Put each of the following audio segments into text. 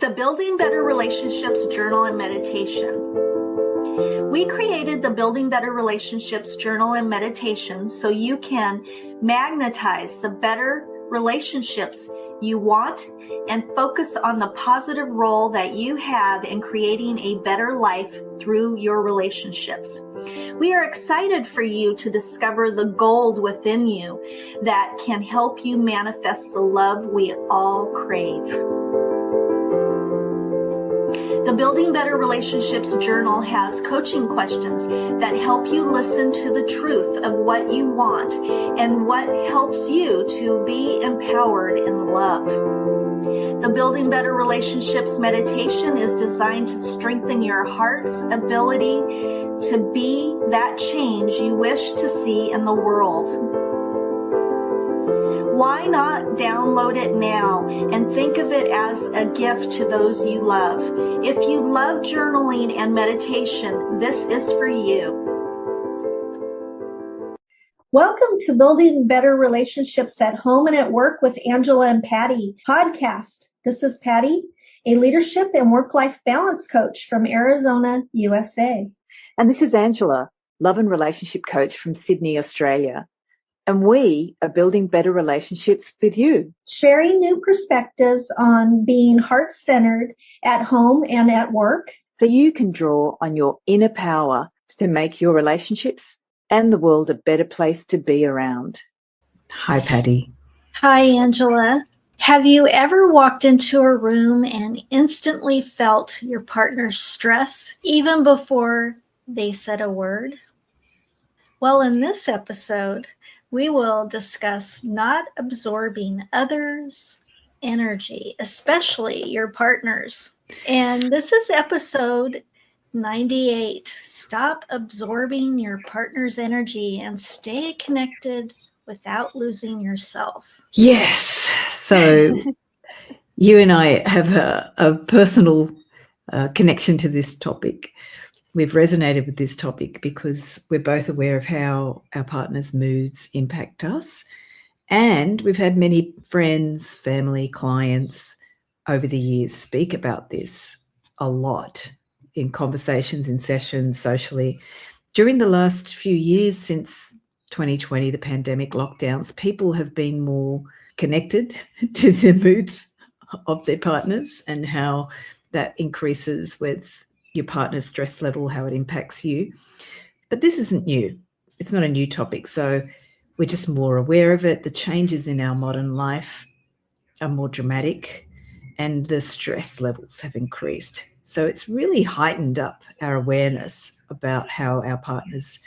The Building Better Relationships Journal and Meditation. We created the Building Better Relationships Journal and Meditation so you can magnetize the better relationships you want and focus on the positive role that you have in creating a better life through your relationships. We are excited for you to discover the gold within you that can help you manifest the love we all crave. The Building Better Relationships Journal has coaching questions that help you listen to the truth of what you want and what helps you to be empowered in love. The Building Better Relationships meditation is designed to strengthen your heart's ability to be that change you wish to see in the world. Why not download it now and think of it as a gift to those you love? If you love journaling and meditation, this is for you. Welcome to Building Better Relationships at Home and at Work with Angela and Patti podcast. This is Patti, a leadership and work-life balance coach from Arizona, USA. And this is Angela, love and relationship coach from Sydney, Australia. And we are building better relationships with you. Sharing new perspectives on being heart-centered at home and at work. So you can draw on your inner power to make your relationships and the world a better place to be around. Hi, Patti. Hi, Angela. Have you ever walked into a room and instantly felt your partner's stress even before they said a word? Well, in this episode, we will discuss not absorbing others' energy, especially your partner's. And this is episode 98. Stop absorbing your partner's energy and stay connected without losing yourself. Yes. So you and I have a personal connection to this topic. We've resonated with this topic because we're both aware of how our partner's moods impact us. And we've had many friends, family, clients over the years speak about this a lot in conversations, in sessions, socially. During the last few years since 2020, the pandemic lockdowns, people have been more connected to the moods of their partners and how that increases with your partner's stress level, how it impacts you. But this isn't new. It's not a new topic. So we're just more aware of it. The changes in our modern life are more dramatic and the stress levels have increased. So it's really heightened up our awareness about how our partner's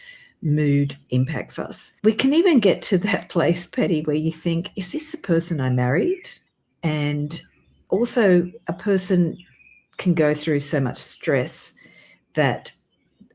mood impacts us. We can even get to that place, Patti, where you think, is this the person I married? And also a person can go through so much stress that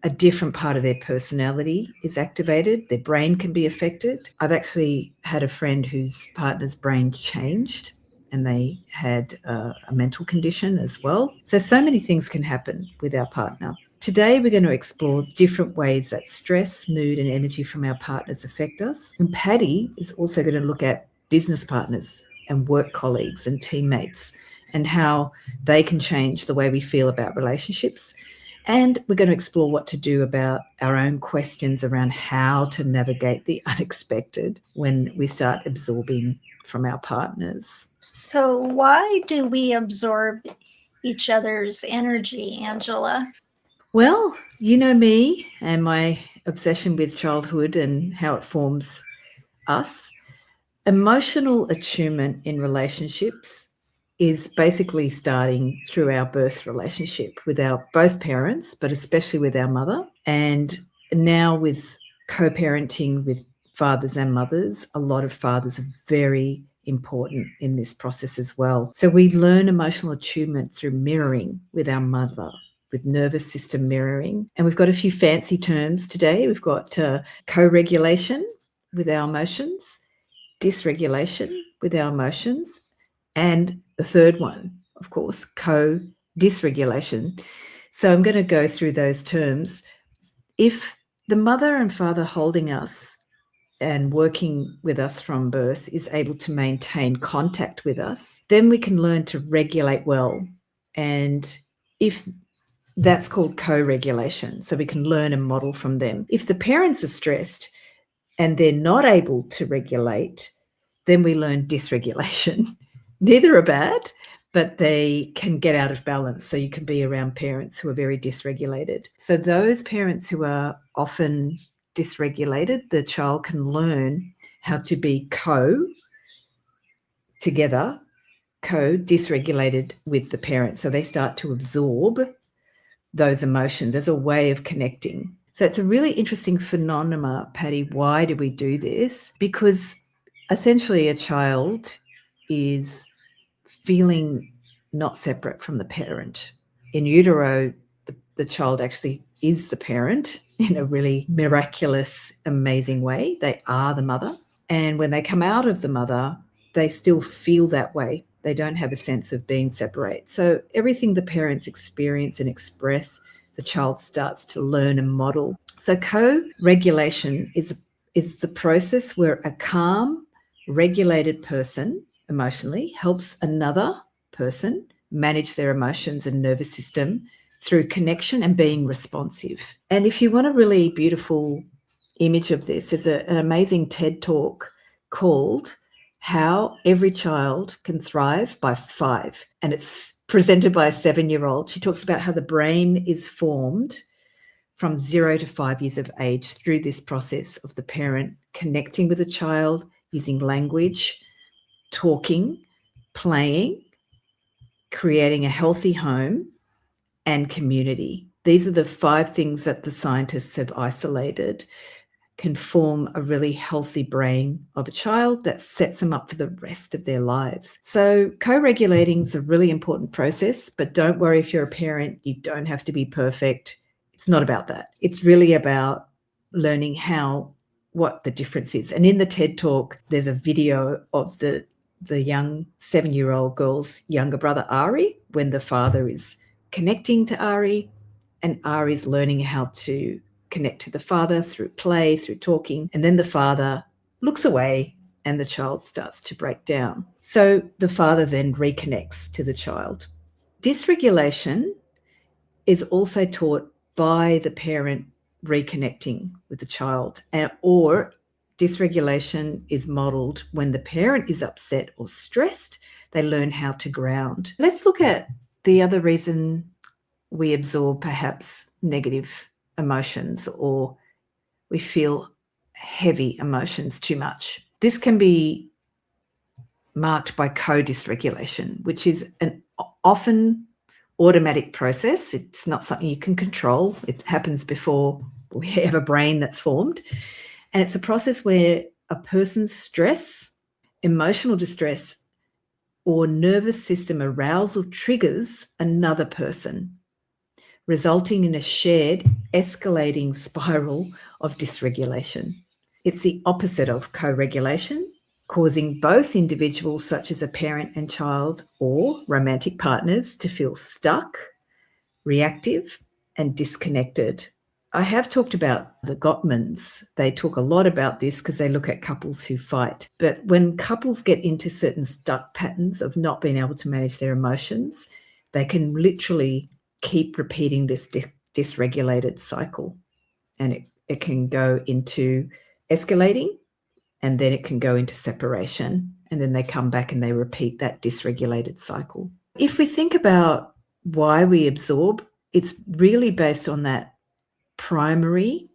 a different part of their personality is activated. Their brain can be affected. I've actually had a friend whose partner's brain changed and they had a mental condition as well. So many things can happen with our partner. Today, we're going to explore different ways that stress, mood, and energy from our partners affect us. And Patti is also going to look at business partners and work colleagues and teammates and how they can change the way we feel about relationships. And we're going to explore what to do about our own questions around how to navigate the unexpected when we start absorbing from our partners. So why do we absorb each other's energy, Angela? Well, you know me and my obsession with childhood and how it forms us. Emotional attunement in relationships is basically starting through our birth relationship with our both parents, but especially with our mother. And now with co-parenting with fathers and mothers, a lot of fathers are very important in this process as well. So we learn emotional attunement through mirroring with our mother, with nervous system mirroring. And we've got a few fancy terms today. We've got co-regulation with our emotions, dysregulation with our emotions, and the third one, of course, co-dysregulation. So I'm going to go through those terms. If the mother and father holding us and working with us from birth is able to maintain contact with us, then we can learn to regulate well And if that's called co-regulation, so we can learn and model from them. If the parents are stressed and they're not able to regulate, then we learn dysregulation. Neither are bad, but they can get out of balance. So you can be around parents who are very dysregulated. So those parents who are often dysregulated, the child can learn how to be together, dysregulated with the parent. So they start to absorb those emotions as a way of connecting. So it's a really interesting phenomenon, Patti. Why do we do this? Because essentially a child is feeling not separate from the parent. In utero, the child actually is the parent in a really miraculous, amazing way. They are the mother. And when they come out of the mother, they still feel that way. They don't have a sense of being separate. So everything the parents experience and express, the child starts to learn and model. So co-regulation is the process where a calm, regulated person emotionally helps another person manage their emotions and nervous system through connection and being responsive. And if you want a really beautiful image of this, there's an amazing TED talk called How Every Child Can Thrive by 5. And it's presented by a 7-year-old. She talks about how the brain is formed from 0 to 5 years of age through this process of the parent connecting with a child, using language, talking, playing, creating a healthy home, and community. These are the 5 things that the scientists have isolated can form a really healthy brain of a child that sets them up for the rest of their lives. So co-regulating is a really important process, but don't worry if you're a parent, you don't have to be perfect. It's not about that. It's really about learning what the difference is. And in the TED Talk, there's a video of the young 7-year-old girl's younger brother, Ari, when the father is connecting to Ari, and Ari's learning how to connect to the father through play, through talking, and then the father looks away and the child starts to break down. So the father then reconnects to the child. Dysregulation is also taught by the parent reconnecting with the child, or dysregulation is modeled when the parent is upset or stressed. They learn how to ground. Let's look at the other reason we absorb perhaps negative emotions, or we feel heavy emotions too much. This can be marked by co-dysregulation, which is an often automatic process. It's not something you can control. It happens before we have a brain that's formed. And it's a process where a person's stress, emotional distress, or nervous system arousal triggers another person, resulting in a shared escalating spiral of dysregulation. It's the opposite of co-regulation, causing both individuals, such as a parent and child or romantic partners, to feel stuck, reactive, and disconnected. I have talked about the Gottmans. They talk a lot about this because they look at couples who fight. But when couples get into certain stuck patterns of not being able to manage their emotions, they can literally keep repeating this dysregulated cycle. And it can go into escalating, and then it can go into separation. And then they come back and they repeat that dysregulated cycle. If we think about why we absorb, it's really based on that primary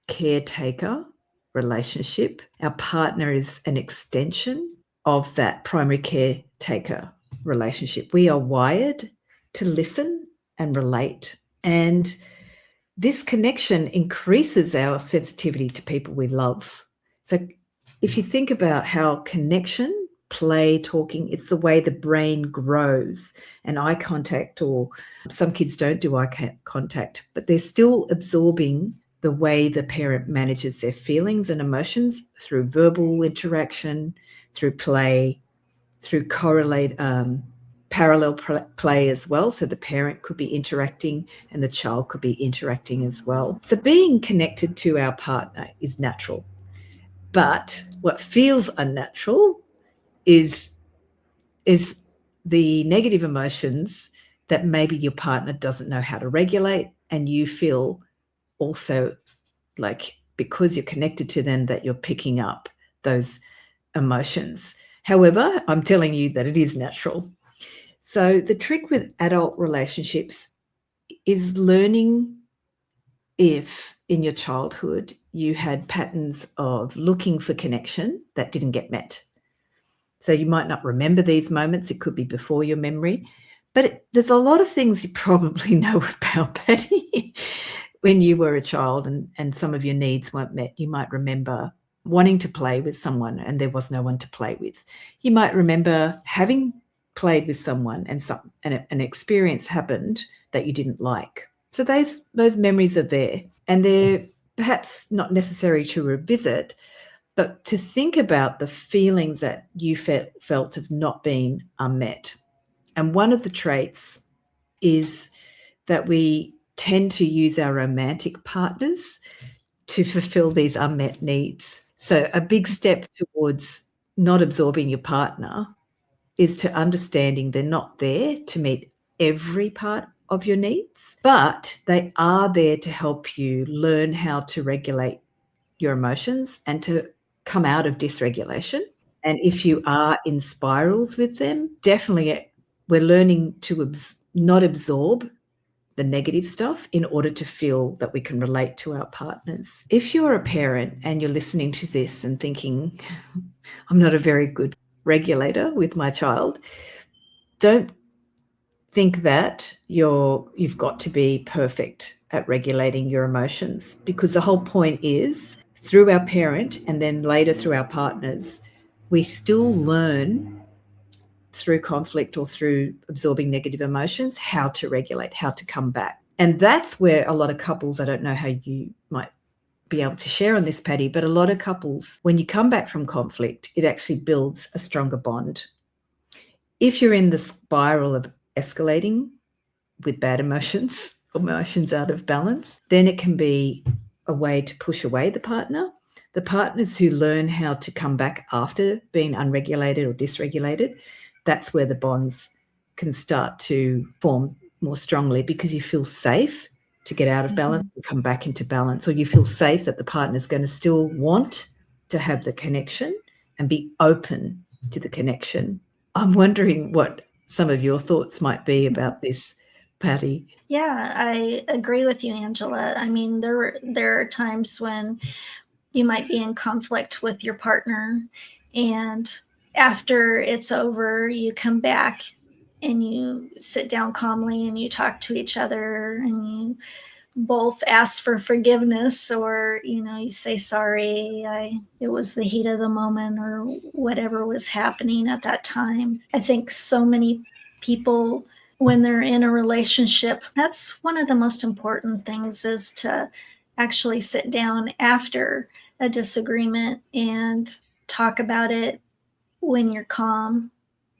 caretaker relationship. Our partner is an extension of that primary caretaker relationship. We are wired to listen and relate. And this connection increases our sensitivity to people we love. So if you think about how connection, play, talking, it's the way the brain grows, and eye contact, or some kids don't do eye contact, but they're still absorbing the way the parent manages their feelings and emotions through verbal interaction, through play, through parallel play as well. So the parent could be interacting and the child could be interacting as well. So being connected to our partner is natural. But what feels unnatural is the negative emotions that maybe your partner doesn't know how to regulate, and you feel also like because you're connected to them that you're picking up those emotions. However, I'm telling you that it is natural. So the trick with adult relationships is learning if in your childhood you had patterns of looking for connection that didn't get met. So you might not remember these moments. It could be before your memory. But there's a lot of things you probably know about, Patti. When you were a child and some of your needs weren't met, you might remember wanting to play with someone and there was no one to play with. You might remember having played with someone and an experience happened that you didn't like. So those memories are there, and they're perhaps not necessary to revisit, but to think about the feelings that you felt of not being unmet. And one of the traits is that we tend to use our romantic partners to fulfill these unmet needs. So a big step towards not absorbing your partner is to understanding they're not there to meet every part of your needs, but they are there to help you learn how to regulate your emotions and to come out of dysregulation. And if you are in spirals with them, definitely we're learning to not absorb the negative stuff in order to feel that we can relate to our partners. If you're a parent and you're listening to this and thinking, I'm not a very good regulator with my child, don't think that you've got to be perfect at regulating your emotions, because the whole point is through our parent and then later through our partners, we still learn through conflict or through absorbing negative emotions how to regulate, how to come back. And that's where a lot of couples, I don't know how you might be able to share on this, Patti, but a lot of couples, when you come back from conflict, it actually builds a stronger bond. If you're in the spiral of escalating with bad emotions out of balance, then it can be a way to push away the partner. The partners who learn how to come back after being unregulated or dysregulated, that's where the bonds can start to form more strongly, because you feel safe to get out of balance and come back into balance, or you feel safe that the partner's going to still want to have the connection and be open to the connection. I'm wondering what some of your thoughts might be about this, Patti. Yeah, I agree with you, Angela. I mean, there are times when you might be in conflict with your partner, and after it's over, you come back and you sit down calmly and you talk to each other and you both ask for forgiveness, or you say sorry, it was the heat of the moment or whatever was happening at that time. I think so many people, when they're in a relationship, that's one of the most important things, is to actually sit down after a disagreement and talk about it when you're calm.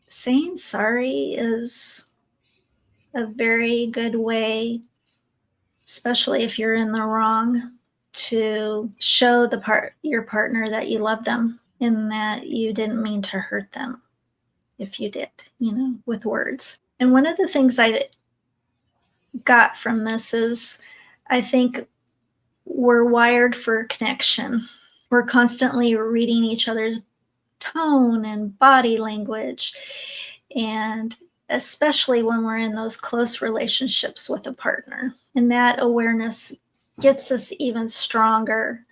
Saying sorry is a very good way, especially if you're in the wrong, to show your partner that you love them and that you didn't mean to hurt them, if you did, with words. And one of the things I got from this is, I think we're wired for connection. We're constantly reading each other's tone and body language, and especially when we're in those close relationships with a partner. And that awareness gets us even stronger.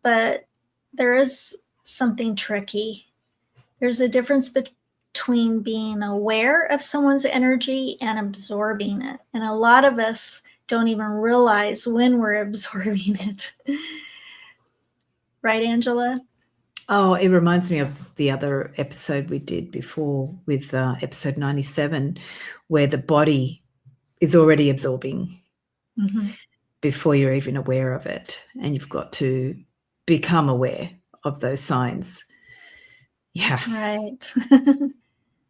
But there is something tricky. There's a difference between being aware of someone's energy and absorbing it. And a lot of us don't even realize when we're absorbing it. Right, Angela? Oh, it reminds me of the other episode we did before with episode 97, where the body is already absorbing before you're even aware of it. And you've got to become aware of those signs. Yeah. Right.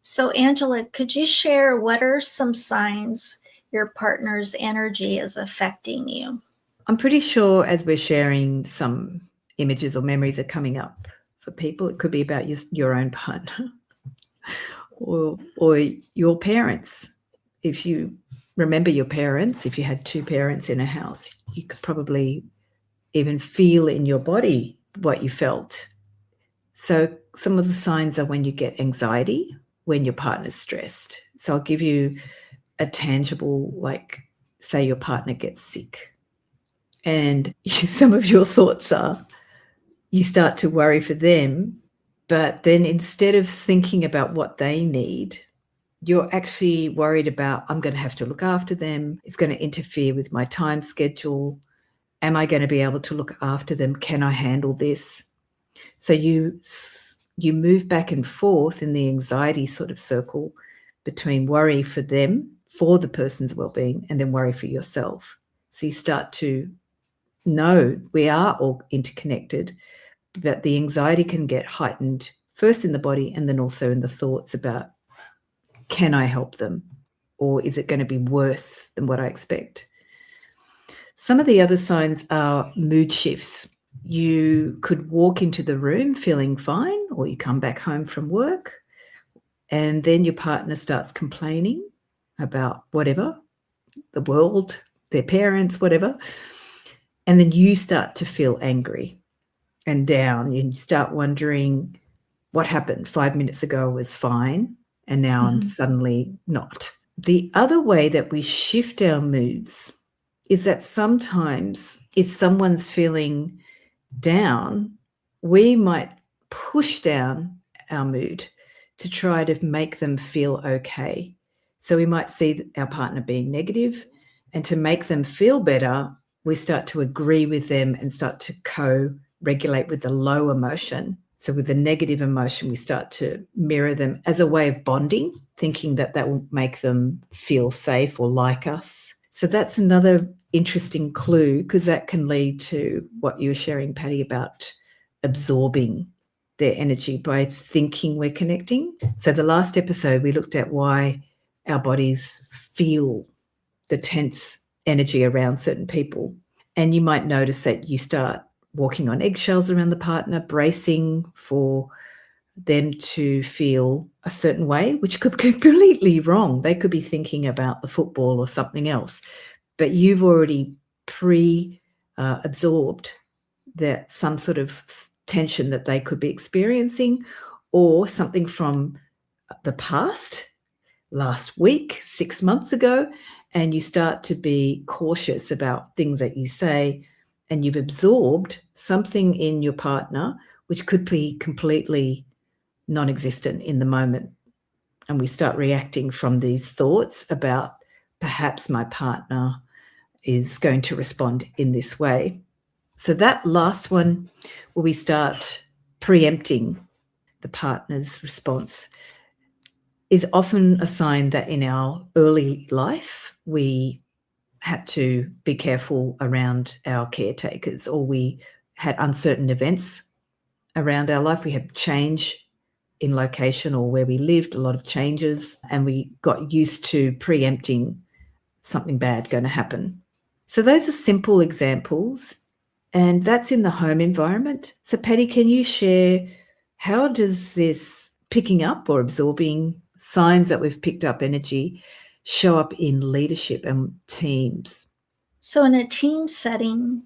So, Angela, could you share what are some signs your partner's energy is affecting you? I'm pretty sure as we're sharing, some images or memories are coming up for people. It could be about your own partner or your parents. if you remember your parents, if you had two parents in a house, you could probably even feel in your body what you felt. So some of the signs are when you get anxiety, when your partner's stressed. So I'll give you a tangible, like, say your partner gets sick, and some of your thoughts are, you start to worry for them, but then instead of thinking about what they need, you're actually worried about, I'm going to have to look after them. It's going to interfere with my time schedule. Am I going to be able to look after them? Can I handle this? So you move back and forth in the anxiety sort of circle between worry for them, for the person's well-being, and then worry for yourself. So you start to know we are all interconnected, but the anxiety can get heightened first in the body and then also in the thoughts about, can I help them? Or is it going to be worse than what I expect? Some of the other signs are mood shifts. You could walk into the room feeling fine, or you come back home from work, and then your partner starts complaining about whatever, the world, their parents, whatever. And then you start to feel angry and down. You start wondering, what happened? 5 minutes ago was fine, and now I'm suddenly not. The other way that we shift our moods is that sometimes if someone's feeling down, we might push down our mood to try to make them feel okay. So we might see our partner being negative, and to make them feel better, we start to agree with them and start to co-regulate with the low emotion. So with the negative emotion, we start to mirror them as a way of bonding, thinking that that will make them feel safe or like us. So that's another interesting clue, because that can lead to what you were sharing, Patti, about absorbing their energy by thinking we're connecting. So the last episode, we looked at why our bodies feel the tense energy around certain people. And you might notice that you start walking on eggshells around the partner, bracing for them to feel a certain way, which could be completely wrong. They could be thinking about the football or something else, but you've already absorbed that some sort of tension that they could be experiencing, or something from the past, last week, 6 months ago, and you start to be cautious about things that you say, and you've absorbed something in your partner which could be completely non-existent in the moment. And we start reacting from these thoughts about, perhaps my partner is going to respond in this way. So that last one, where we start preempting the partner's response, is often a sign that in our early life we had to be careful around our caretakers, or we had uncertain events around our life. We had change in location or where we lived, a lot of changes, and we got used to preempting something bad going to happen. So those are simple examples, and that's in the home environment. So Patti, can you share, how does this picking up or absorbing signs that we've picked up energy show up in leadership and teams? So in a team setting,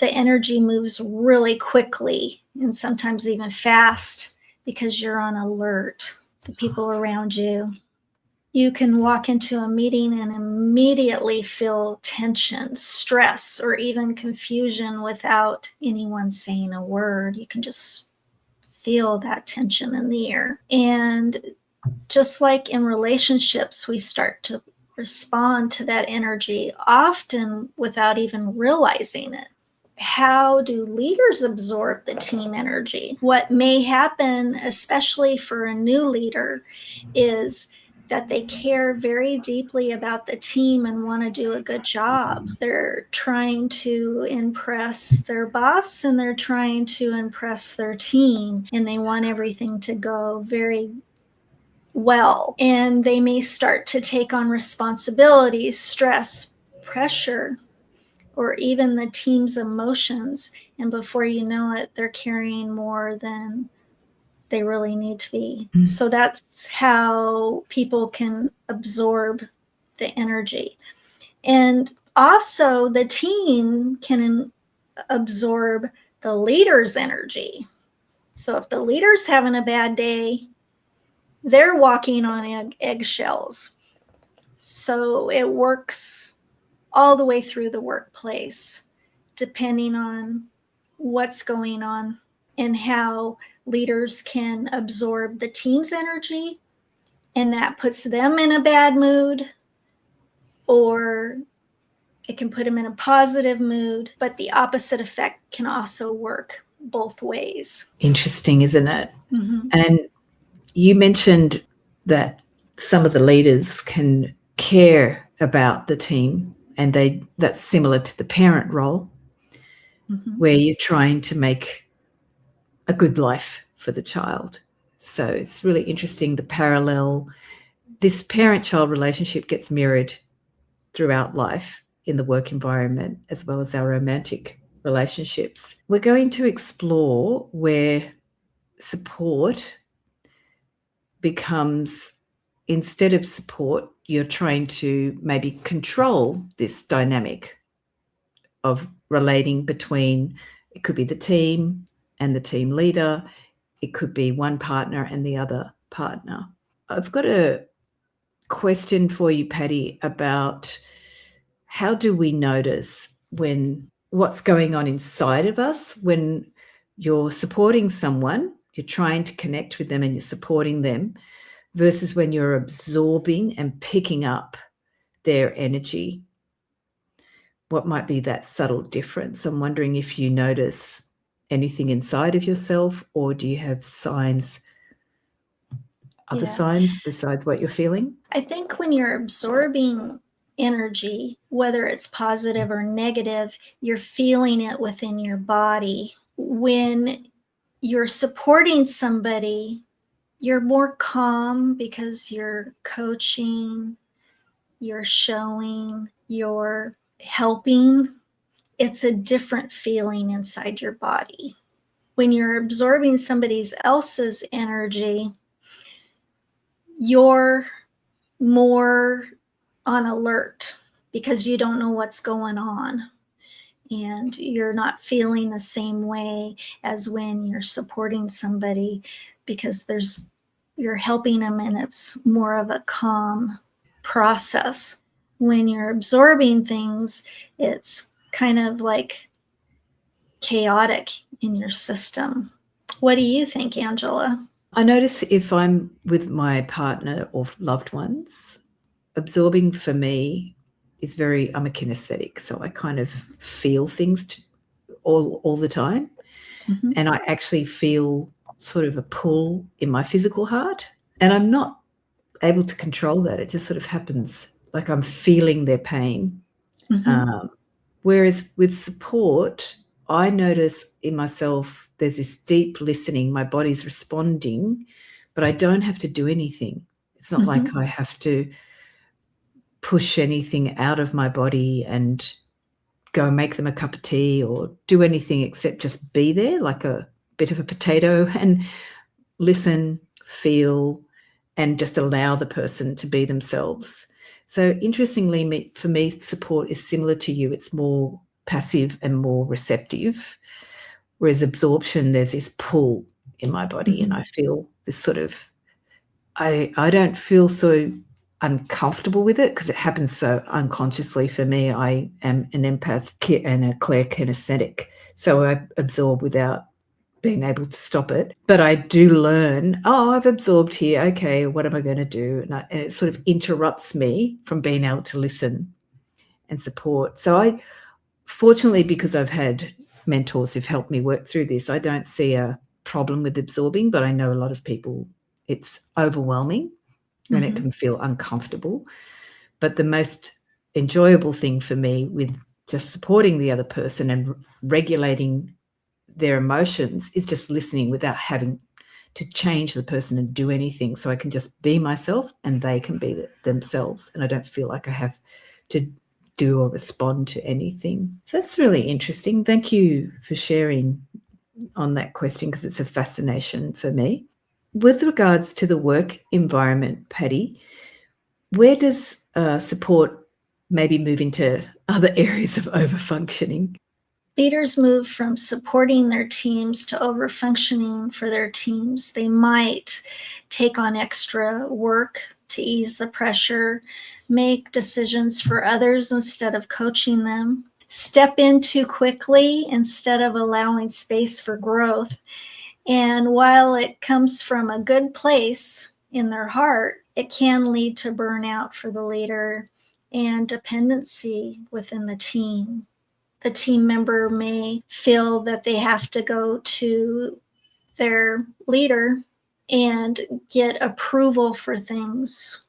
the energy moves really quickly and sometimes even fast because you're on alert, the people around you. You can walk into a meeting and immediately feel tension, stress, or even confusion without anyone saying a word. You can just feel that tension in the air. And just like in relationships, we start to respond to that energy, often without even realizing it. How do leaders absorb the team energy? What may happen, especially for a new leader, is that they care very deeply about the team and want to do a good job. They're trying to impress their boss and they're trying to impress their team, and they want everything to go very well. And they may start to take on responsibilities, stress, pressure, or even the team's emotions. And before you know it, they're carrying more than they really need to be. So that's how people can absorb the energy. And also the team can absorb the leader's energy. So if the leader's having a bad day, they're walking on eggshells. So it works all the way through the workplace, depending on what's going on and how leaders can absorb the team's energy, and that puts them in a bad mood, or it can put them in a positive mood, but the opposite effect can also work both ways. Interesting, isn't it? Mm-hmm. And you mentioned that some of the leaders can care about the team, and that's similar to the parent role, where you're trying to make a good life for the child. So it's really interesting, the parallel. This parent-child relationship gets mirrored throughout life in the work environment, as well as our romantic relationships. We're going to explore where support becomes, instead of support, you're trying to maybe control this dynamic of relating between, it could be the team and the team leader, it could be one partner and the other partner. I've got a question for you, Patti, about how do we notice what's going on inside of us when you're supporting someone, you're trying to connect with them and you're supporting them, versus when you're absorbing and picking up their energy? What might be that subtle difference? I'm wondering if you notice anything inside of yourself, or do you have signs, other signs besides what you're feeling? I think when you're absorbing energy, whether it's positive or negative, you're feeling it within your body. When you're supporting somebody, you're more calm because you're coaching, you're showing, you're helping. It's a different feeling inside your body. When you're absorbing somebody else's energy, you're more on alert because you don't know what's going on, and you're not feeling the same way as when you're supporting somebody, because you're helping them and it's more of a calm process. When you're absorbing things, it's kind of like chaotic in your system. What do you think, Angela? I notice if I'm with my partner or loved ones, absorbing for me is I'm a kinesthetic, so I kind of feel things all the time. Mm-hmm. And I actually feel sort of a pull in my physical heart, and I'm not able to control that. It just sort of happens, like I'm feeling their pain. Mm-hmm. Whereas with support, I notice in myself there's this deep listening, my body's responding, but I don't have to do anything. It's not like I have to push anything out of my body and go and make them a cup of tea or do anything except just be there like a bit of a potato and listen, feel, and just allow the person to be themselves. So interestingly, for me, support is similar to you. It's more passive and more receptive, whereas absorption, there's this pull in my body, and I feel this sort of, I don't feel so uncomfortable with it because it happens so unconsciously for me. I am an empath and a clairkinesthetic, so I absorb without being able to stop it. But I do learn, I've absorbed here, okay, what am I going to do? And it sort of interrupts me from being able to listen and support. So fortunately, because I've had mentors who've helped me work through this, I don't see a problem with absorbing, but I know a lot of people, it's overwhelming and it can feel uncomfortable. But the most enjoyable thing for me with just supporting the other person and regulating their emotions is just listening without having to change the person and do anything. So I can just be myself and they can be themselves, and I don't feel like I have to do or respond to anything. So that's really interesting. Thank you for sharing on that question, because it's a fascination for me. With regards to the work environment, Patti, Where does support maybe move into other areas of overfunctioning? Leaders move from supporting their teams to overfunctioning for their teams. They might take on extra work to ease the pressure, make decisions for others instead of coaching them, step in too quickly instead of allowing space for growth. And while it comes from a good place in their heart, it can lead to burnout for the leader and dependency within the team. The team member may feel that they have to go to their leader and get approval for things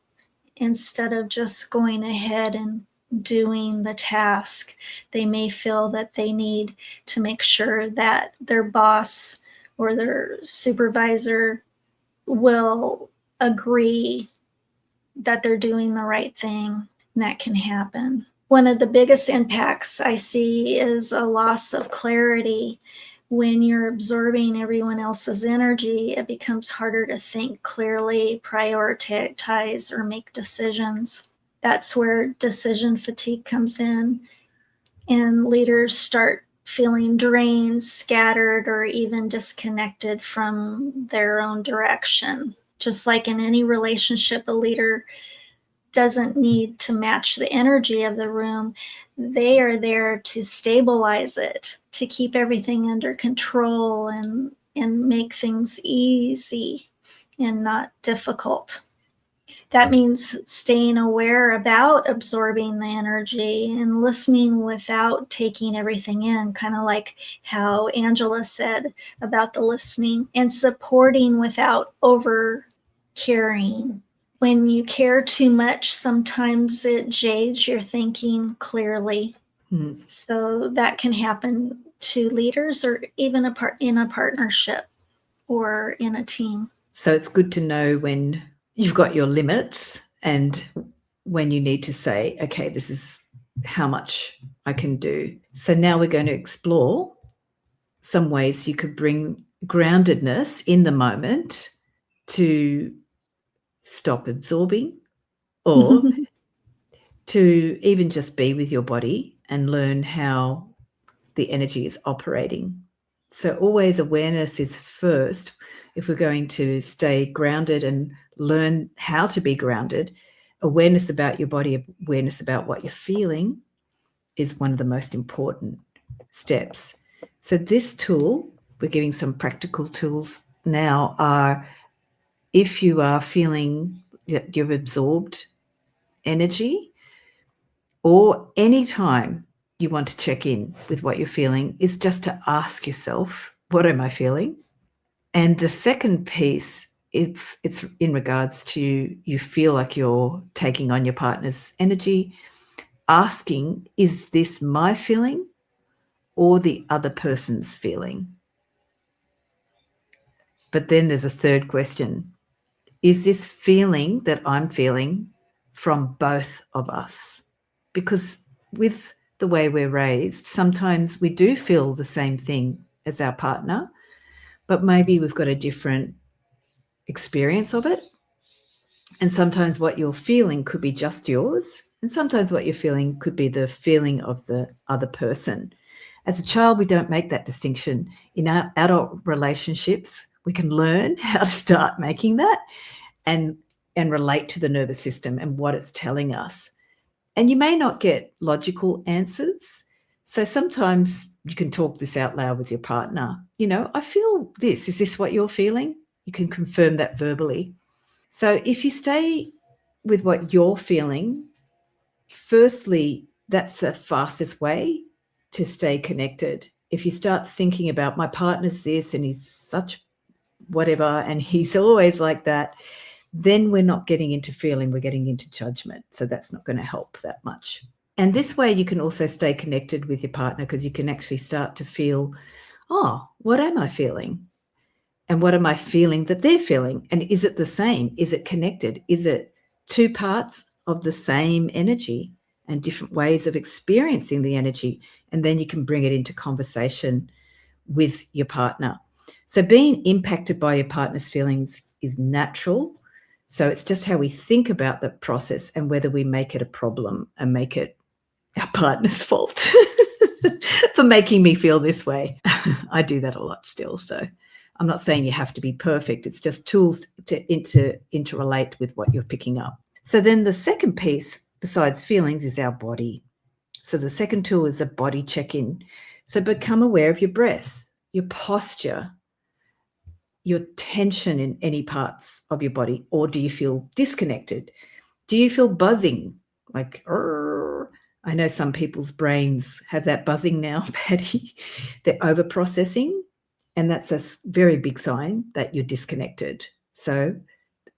instead of just going ahead and doing the task. They may feel that they need to make sure that their boss or their supervisor will agree that they're doing the right thing, and that can happen. One of the biggest impacts I see is a loss of clarity. When you're absorbing everyone else's energy, it becomes harder to think clearly, prioritize, or make decisions. That's where decision fatigue comes in, and leaders start feeling drained, scattered, or even disconnected from their own direction. Just like in any relationship, a leader doesn't need to match the energy of the room. They are there to stabilize it, to keep everything under control and make things easy and not difficult. That means staying aware about absorbing the energy and listening without taking everything in, kind of like how Angela said about the listening, and supporting without over caring. When you care too much, sometimes it jades your thinking clearly. So that can happen to leaders or even in a partnership or in a team. So it's good to know when you've got your limits and when you need to say, okay, this is how much I can do. So now we're going to explore some ways you could bring groundedness in the moment to stop absorbing or to even just be with your body and learn how the energy is operating. So always awareness is first. If we're going to stay grounded and learn how to be grounded, awareness about your body, awareness about what you're feeling is one of the most important steps. So this tool, we're giving some practical tools now, are if you are feeling that you've absorbed energy, or any time you want to check in with what you're feeling, is just to ask yourself, what am I feeling? And the second piece, if it's in regards to you feel like you're taking on your partner's energy, asking, is this my feeling or the other person's feeling? But then there's a third question. Is this feeling that I'm feeling from both of us? Because with the way we're raised, sometimes we do feel the same thing as our partner, but maybe we've got a different experience of it. And sometimes what you're feeling could be just yours, and sometimes what you're feeling could be the feeling of the other person. As a child, we don't make that distinction. In our adult relationships, we can learn how to start making that and relate to the nervous system and what it's telling us. And you may not get logical answers. So sometimes you can talk this out loud with your partner. You know, I feel this. Is this what you're feeling? You can confirm that verbally. So if you stay with what you're feeling, firstly, that's the fastest way to stay connected. If you start thinking about my partner's this and he's such whatever and he's always like that, then we're not getting into feeling, we're getting into judgment. So that's not going to help that much. And this way you can also stay connected with your partner because you can actually start to feel, oh, what am I feeling? And what am I feeling that they're feeling? And is it the same? Is it connected? Is it two parts of the same energy and different ways of experiencing the energy? And then you can bring it into conversation with your partner. So being impacted by your partner's feelings is natural. So it's just how we think about the process and whether we make it a problem and make it our partner's fault for making me feel this way. I do that a lot still. So I'm not saying you have to be perfect. It's just tools to interrelate with what you're picking up. So then the second piece, besides feelings, is our body. So the second tool is a body check-in. So become aware of your breath, your posture, your tension in any parts of your body, or do you feel disconnected? Do you feel buzzing? Like, I know some people's brains have that buzzing now, Patty. They're over-processing, and that's a very big sign that you're disconnected. So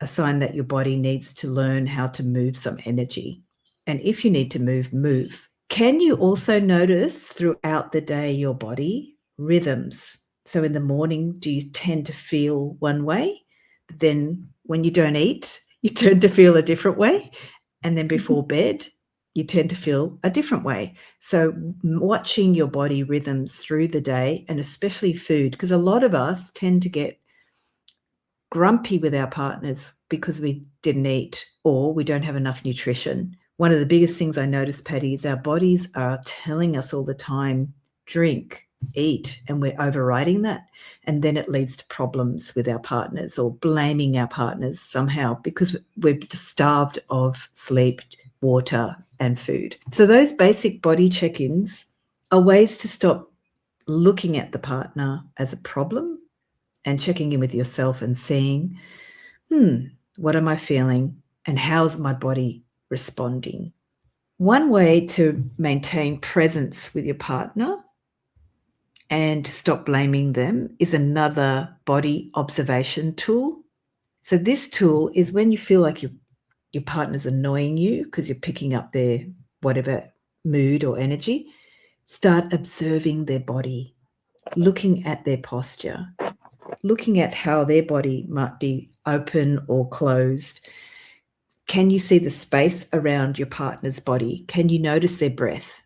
a sign that your body needs to learn how to move some energy. And if you need to move, move. Can you also notice throughout the day your body rhythms? So in the morning, do you tend to feel one way? But then when you don't eat, you tend to feel a different way. And then before bed, you tend to feel a different way. So watching your body rhythms through the day, and especially food, because a lot of us tend to get grumpy with our partners because we didn't eat or we don't have enough nutrition. One of the biggest things I notice, Patty, is our bodies are telling us all the time, drink, eat, and we're overriding that. And then it leads to problems with our partners or blaming our partners somehow because we're starved of sleep, water, and food. So those basic body check-ins are ways to stop looking at the partner as a problem and checking in with yourself and seeing, what am I feeling and how's my body responding? One way to maintain presence with your partner and stop blaming them is another body observation tool. So this tool is when you feel like your partner's annoying you because you're picking up their whatever mood or energy, start observing their body, looking at their posture, looking at how their body might be open or closed. Can you see the space around your partner's body? Can you notice their breath?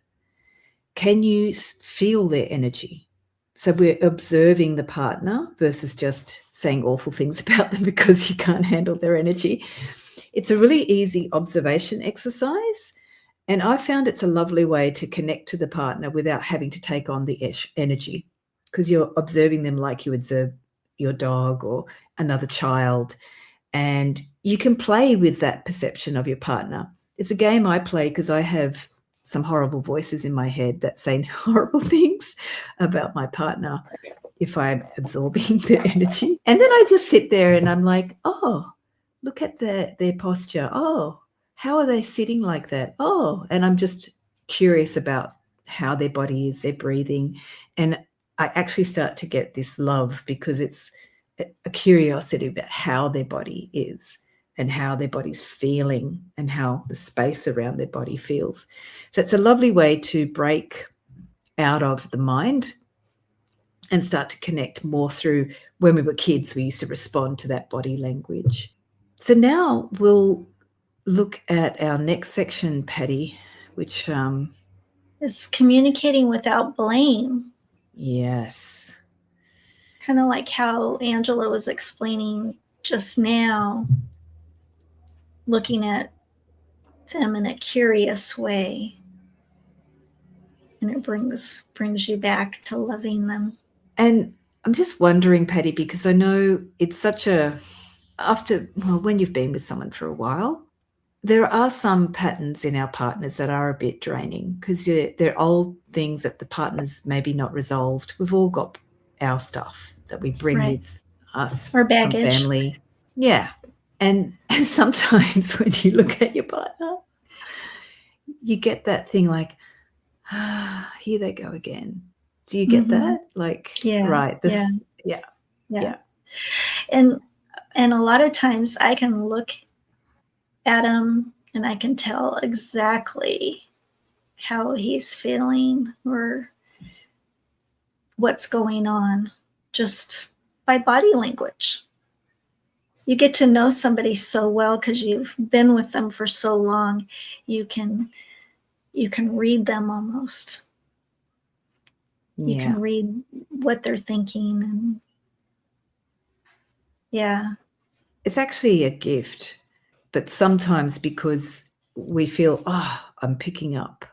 Can you feel their energy? So we're observing the partner versus just saying awful things about them because you can't handle their energy. It's a really easy observation exercise. And I found it's a lovely way to connect to the partner without having to take on the energy because you're observing them like you observe your dog or another child. And you can play with that perception of your partner. It's a game I play because I have some horrible voices in my head that say horrible things about my partner if I'm absorbing their energy. And then I just sit there and I'm like, oh, look at their posture. Oh, how are they sitting like that? Oh, and I'm just curious about how their body is, their breathing. And I actually start to get this love because it's a curiosity about how their body is and how their body's feeling and how the space around their body feels. So it's a lovely way to break out of the mind and start to connect more through when we were kids, we used to respond to that body language. So now we'll look at our next section, Patty, which is communicating without blame. Yes. Kind of like how Angela was explaining just now, looking at them in a curious way. And it brings you back to loving them. And I'm just wondering, Patty, because I know it's such when you've been with someone for a while, there are some patterns in our partners that are a bit draining because they're old things that the partner's maybe not resolved. We've all got our stuff that we bring with us or baggage from family. Yeah. And sometimes when you look at your partner, you get that thing like, here they go again. Do you get that? Like, right. Yeah. And a lot of times I can look at him and I can tell exactly how he's feeling or what's going on just by body language. You get to know somebody so well because you've been with them for so long. You can read them almost. You can read what they're thinking. And it's actually a gift, but sometimes because we feel, I'm picking up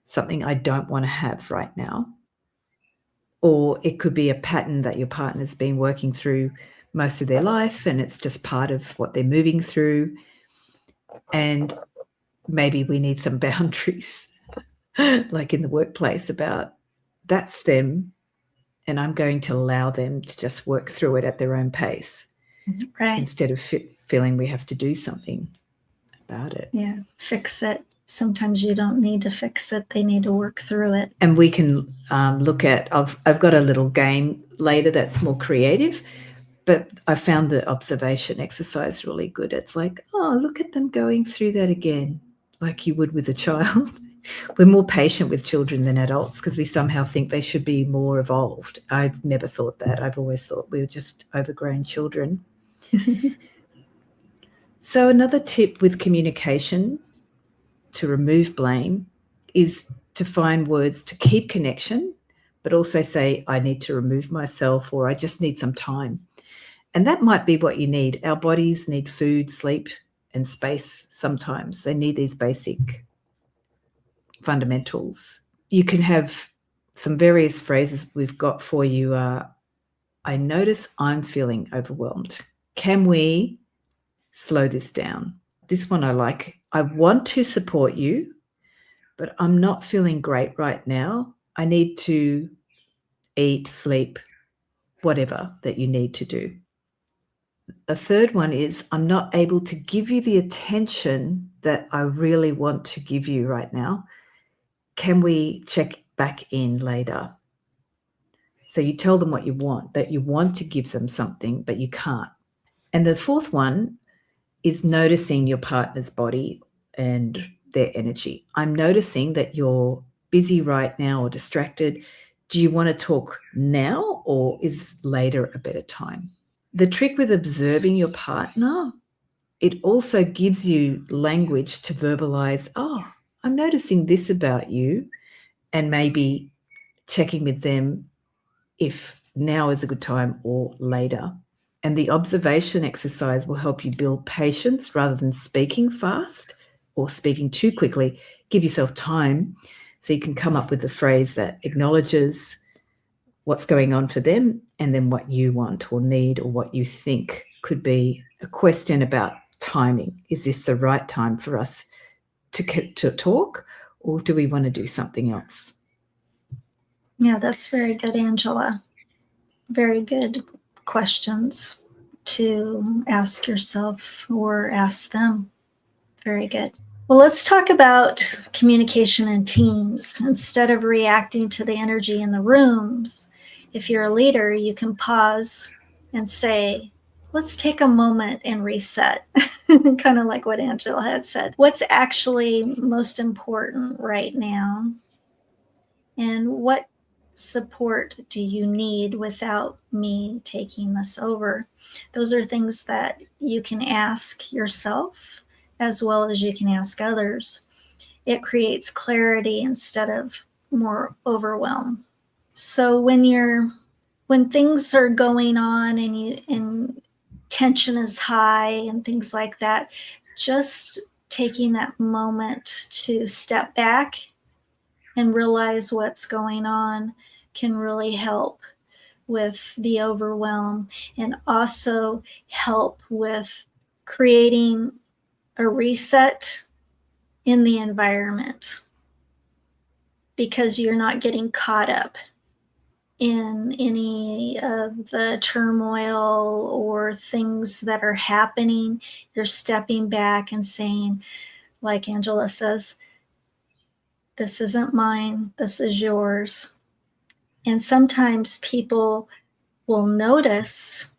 something I don't want to have right now. Or it could be a pattern that your partner's been working through most of their life and it's just part of what they're moving through. And maybe we need some boundaries, like in the workplace, about that's them and I'm going to allow them to just work through it at their own pace. Right. Instead of feeling we have to do something about it. Yeah, fix it. Sometimes you don't need to fix it. They need to work through it. And we can look at, I've got a little game later that's more creative, but I found the observation exercise really good. It's like, look at them going through that again, like you would with a child. We're more patient with children than adults because we somehow think they should be more evolved. I've never thought that. I've always thought we were just overgrown children. So another tip with communication to remove blame is to find words to keep connection, but also say, I need to remove myself, or I just need some time. And that might be what you need. Our bodies need food, sleep, and space sometimes. They need these basic fundamentals. You can have some various phrases we've got for you. I notice I'm feeling overwhelmed. Can we slow this down? This one I like. I want to support you, but I'm not feeling great right now. I need to eat, sleep, whatever that you need to do. A third one is, I'm not able to give you the attention that I really want to give you right now. Can we check back in later? So you tell them what you want, that you want to give them something, but you can't. And the fourth one is noticing your partner's body and their energy. I'm noticing that you're busy right now or distracted. Do you want to talk now, or is later a better time? The trick with observing your partner, it also gives you language to verbalize, I'm noticing this about you, and maybe checking with them if now is a good time or later. And the observation exercise will help you build patience rather than speaking fast or speaking too quickly. Give yourself time so you can come up with a phrase that acknowledges what's going on for them and then what you want or need or what you think. Could be a question about timing. Is this the right time for us to talk, or do we want to do something else? Yeah, that's very good, Angela. Very good questions to ask yourself or ask them. Very good. Well, let's talk about communication in teams. Instead of reacting to the energy in the rooms, if you're a leader, you can pause and say, let's take a moment and reset. Kind of like what Angela had said. What's actually most important right now? And what support do you need without me taking this over? Those are things that you can ask yourself as well as you can ask others. It creates clarity instead of more overwhelm. So when things are going on and tension is high and things like that, just taking that moment to step back and realize what's going on can really help with the overwhelm and also help with creating a reset in the environment, because you're not getting caught up in any of the turmoil or things that are happening. You're stepping back and saying, like Angela says, this isn't mine, this is yours. And sometimes people will notice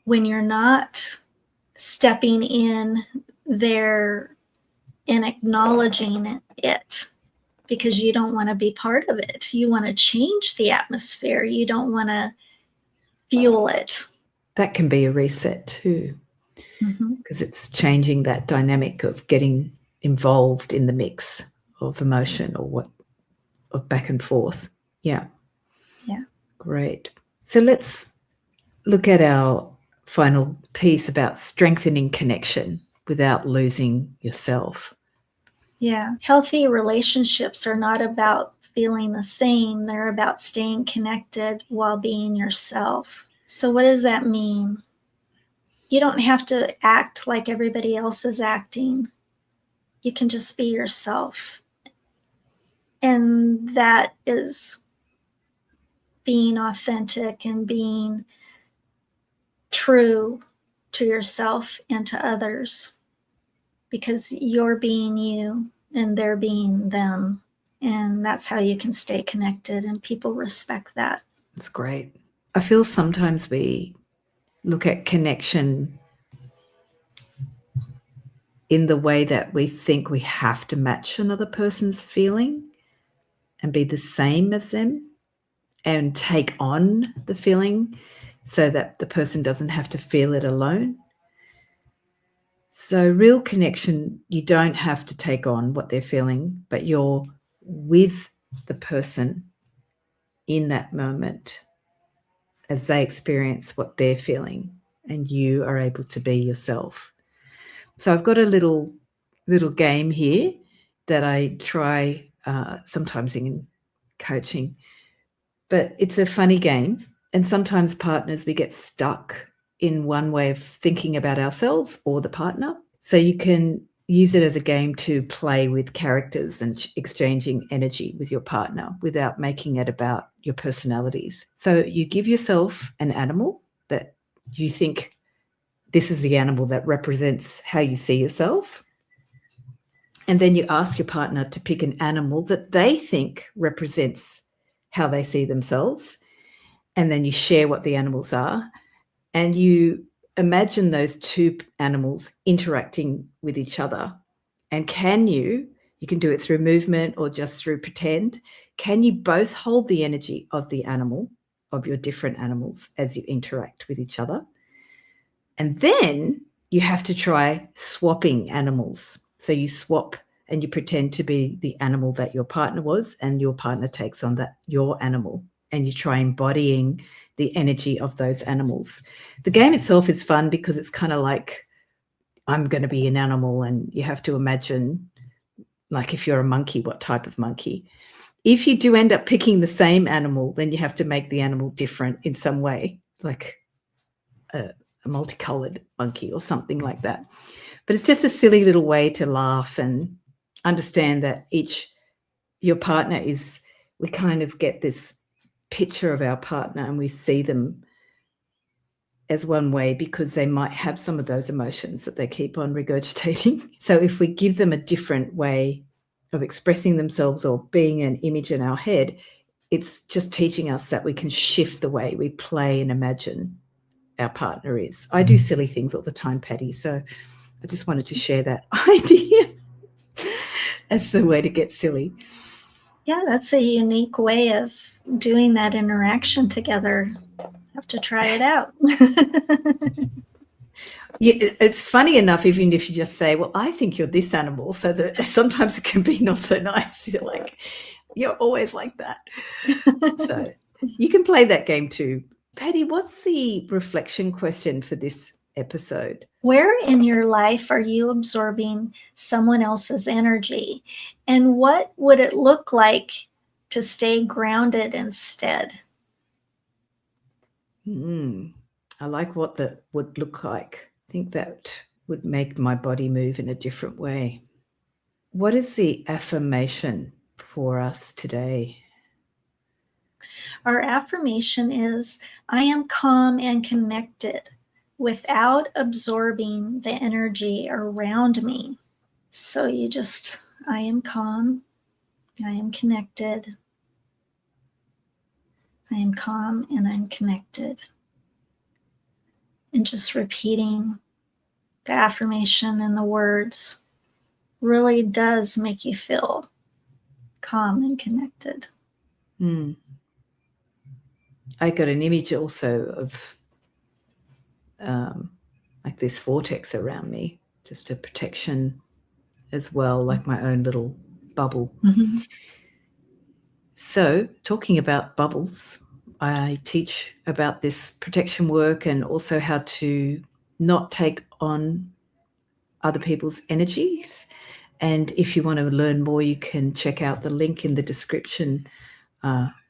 when you're not stepping in there and acknowledging it, because you don't want to be part of it. You want to change the atmosphere. You don't want to fuel it. That can be a reset too, because it's changing that dynamic of getting involved in the mix of emotion or back and forth. Yeah. Yeah. Great. So let's look at our final piece about strengthening connection without losing yourself. Yeah. Healthy relationships are not about feeling the same. They're about staying connected while being yourself. So what does that mean? You don't have to act like everybody else is acting. You can just be yourself. And that is being authentic and being true to yourself and to others, because you're being you and they're being them. And that's how you can stay connected, and people respect that. It's great. I feel sometimes we look at connection in the way that we think we have to match another person's feeling and be the same as them and take on the feeling so that the person doesn't have to feel it alone. So real connection, you don't have to take on what they're feeling, but you're with the person in that moment as they experience what they're feeling, and you are able to be yourself. So I've got a little game here that I try sometimes in coaching, but it's a funny game. And sometimes partners, we get stuck in one way of thinking about ourselves or the partner. So you can use it as a game to play with characters and exchanging energy with your partner without making it about your personalities. So you give yourself an animal that you think this is the animal that represents how you see yourself. And then you ask your partner to pick an animal that they think represents how they see themselves. And then you share what the animals are. And you imagine those two animals interacting with each other. And you can do it through movement or just through pretend, can you both hold the energy of the animal, of your different animals, as you interact with each other? And then you have to try swapping animals. So you swap and you pretend to be the animal that your partner was, and your partner takes on your animal, and you try embodying the energy of those animals. The game itself is fun because it's kind of like, I'm going to be an animal, and you have to imagine, like if you're a monkey, what type of monkey. If you do end up picking the same animal, then you have to make the animal different in some way, like a multicolored monkey or something like that. But it's just a silly little way to laugh and understand that your partner is, we kind of get this picture of our partner and we see them as one way because they might have some of those emotions that they keep on regurgitating. So if we give them a different way of expressing themselves or being an image in our head, it's just teaching us that we can shift the way we play and imagine our partner is. I do silly things all the time, Patti, so I just wanted to share that idea as the way to get silly. Yeah, that's a unique way of doing that interaction together. Have to try it out. Yeah, it's funny enough, even if you just say, well, I think you're this animal, so that sometimes it can be not so nice. You're like, you're always like that. So you can play that game too. Patti, what's the reflection question for this episode? Where in your life are you absorbing someone else's energy? And what would it look like to stay grounded instead? I like what that would look like. I think that would make my body move in a different way. What is the affirmation for us today? Our affirmation is, I am calm and connected without absorbing the energy around me. So I am calm, I am connected, I am calm and I'm connected. And just repeating the affirmation and the words really does make you feel calm and connected. I got an image also of like this vortex around me, just a protection as well, like my own little bubble. Mm-hmm. So talking about bubbles, I teach about this protection work and also how to not take on other people's energies. And if you want to learn more, you can check out the link in the description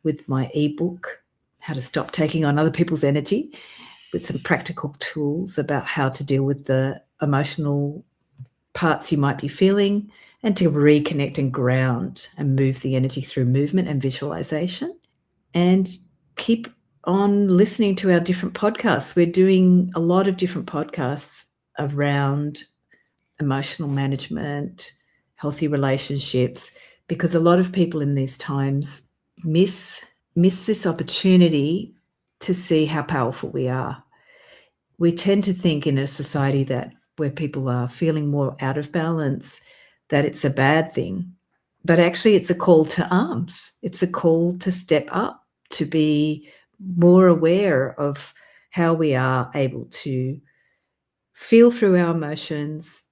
with my ebook, How to Stop Taking on Other People's Energy, with some practical tools about how to deal with the emotional parts you might be feeling and to reconnect and ground and move the energy through movement and visualization. And keep on listening to our different podcasts. We're doing a lot of different podcasts around emotional management, healthy relationships, because a lot of people in these times miss this opportunity to see how powerful we are. We tend to think in a society that where people are feeling more out of balance, that it's a bad thing. But actually, it's a call to arms. It's a call to step up, to be more aware of how we are able to feel through our emotions,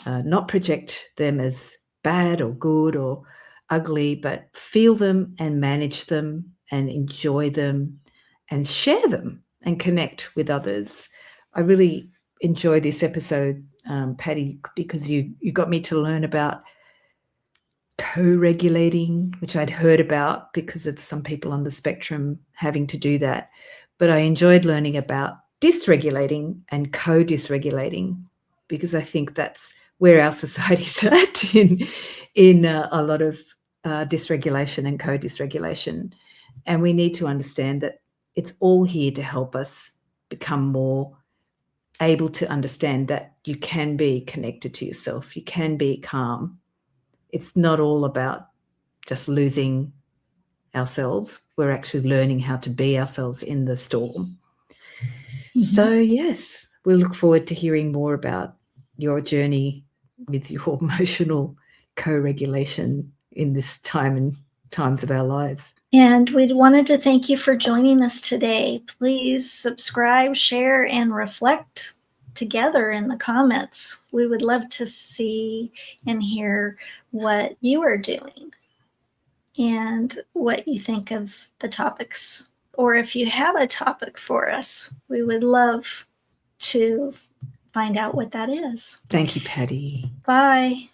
not project them as bad or good or ugly, but feel them and manage them and enjoy them and share them and connect with others. I really enjoy this episode, Patti, because you got me to learn about co-regulating, which I'd heard about because of some people on the spectrum having to do that. But I enjoyed learning about dysregulating and co-dysregulating, because I think that's where our society's at in a lot of dysregulation and co-dysregulation. And we need to understand that it's all here to help us become more able to understand that you can be connected to yourself, you can be calm. It's not all about just losing ourselves. We're actually learning how to be ourselves in the storm. Mm-hmm. So, yes, we look forward to hearing more about your journey with your emotional co-regulation in this time and times of our lives. And we wanted to thank you for joining us today. Please subscribe, share, and reflect together in the comments. We would love to see and hear what you are doing and what you think of the topics. Or if you have a topic for us, we would love to find out what that is. Thank you, Patti. Bye.